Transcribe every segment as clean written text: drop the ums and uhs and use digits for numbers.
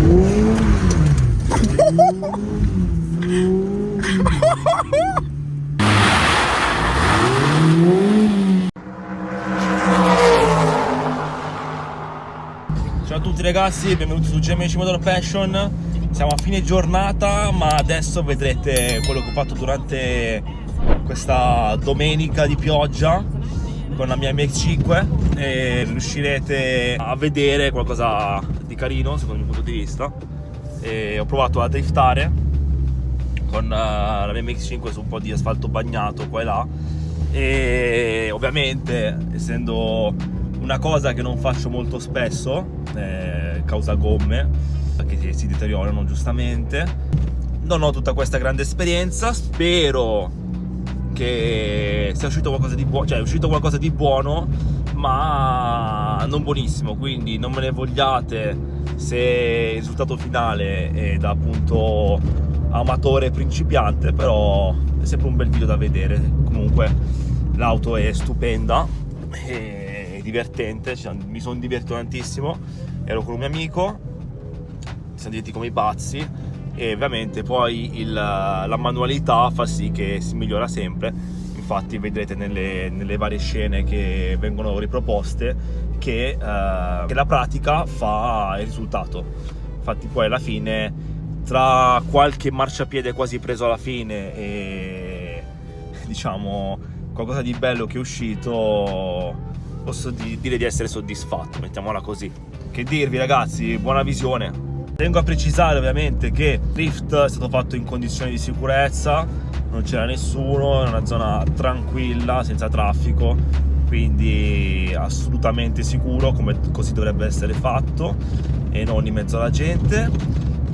Ciao a tutti ragazzi, benvenuti su GMC Motor Passion. Siamo a fine giornata, ma adesso vedrete quello che ho fatto durante questa domenica di pioggia con la mia MX-5 e riuscirete a vedere qualcosa di carino secondo il mio punto di vista. E ho provato a driftare con la mia MX-5 su un po' di asfalto bagnato qua e là, e ovviamente essendo una cosa che non faccio molto spesso causa gomme che si deteriorano giustamente, non ho tutta questa grande esperienza. Spero che sia uscito qualcosa di buono, cioè è uscito qualcosa di buono ma non buonissimo, quindi non me ne vogliate se il risultato finale è da appunto amatore principiante, però è sempre un bel video da vedere. Comunque l'auto è stupenda e divertente, mi sono divertito tantissimo, ero con un mio amico, siamo divertiti come i pazzi, e ovviamente poi la manualità fa sì che si migliora sempre. Infatti vedrete nelle varie scene che vengono riproposte che la pratica fa il risultato. Infatti poi alla fine, tra qualche marciapiede quasi preso alla fine e diciamo qualcosa di bello che è uscito, posso dire di essere soddisfatto, mettiamola così. Che dirvi ragazzi, buona visione. Tengo a precisare ovviamente che il drift è stato fatto in condizioni di sicurezza, non c'era nessuno, è una zona tranquilla, senza traffico, quindi assolutamente sicuro, come così dovrebbe essere fatto, e non in mezzo alla gente.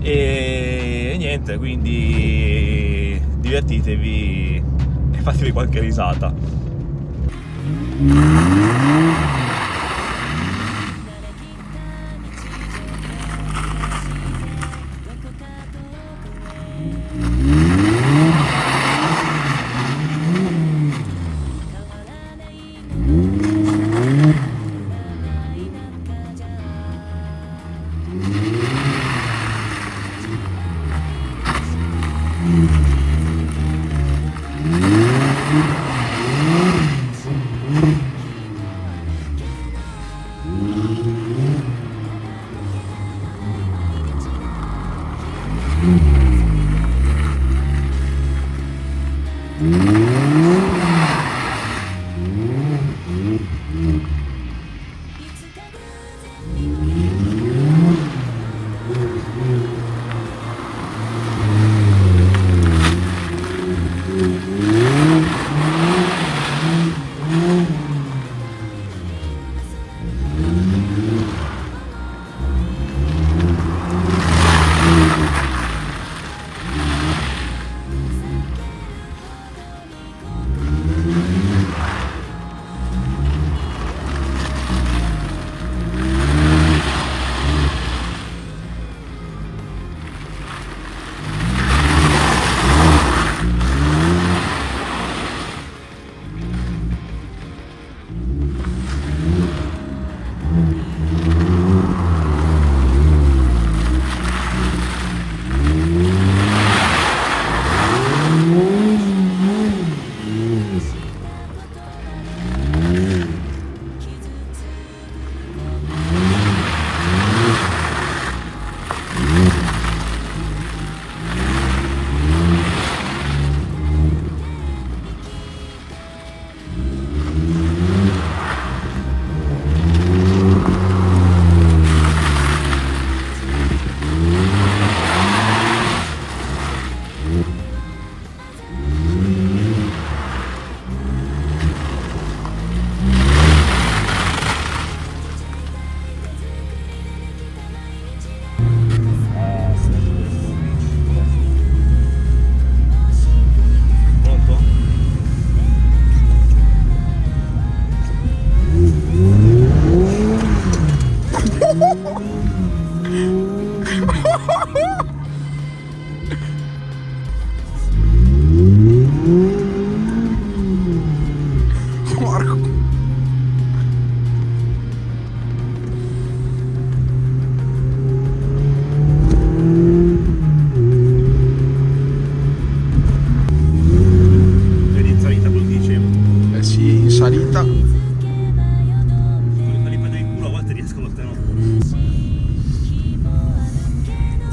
E niente, quindi divertitevi e fatevi qualche risata.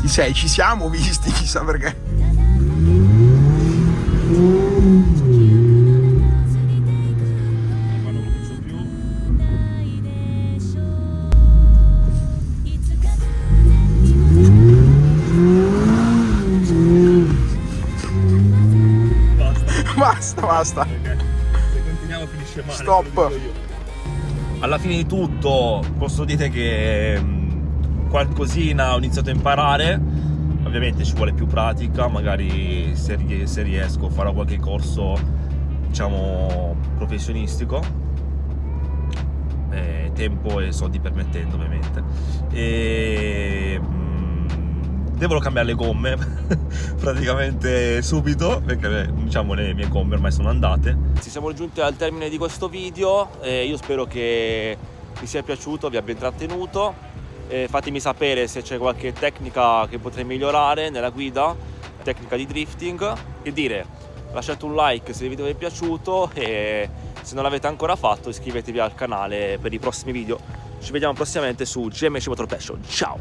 Ci siamo visti, chissà perché. Basta. Se continuiamo finisce male. Stop. Alla fine di tutto posso dire che qualcosina ho iniziato a imparare. Ovviamente ci vuole più pratica, magari se riesco farò qualche corso, diciamo, professionistico, tempo e soldi permettendo, ovviamente. E devo cambiare le gomme praticamente subito, perché diciamo le mie gomme ormai sono andate. Siamo giunti al termine di questo video, io spero che vi sia piaciuto, vi abbia intrattenuto. Fatemi sapere se c'è qualche tecnica che potrei migliorare nella guida, tecnica di drifting. Che dire, lasciate un like se il video vi è piaciuto e se non l'avete ancora fatto iscrivetevi al canale per i prossimi video. Ci vediamo prossimamente su GMC Motor Passion. Ciao!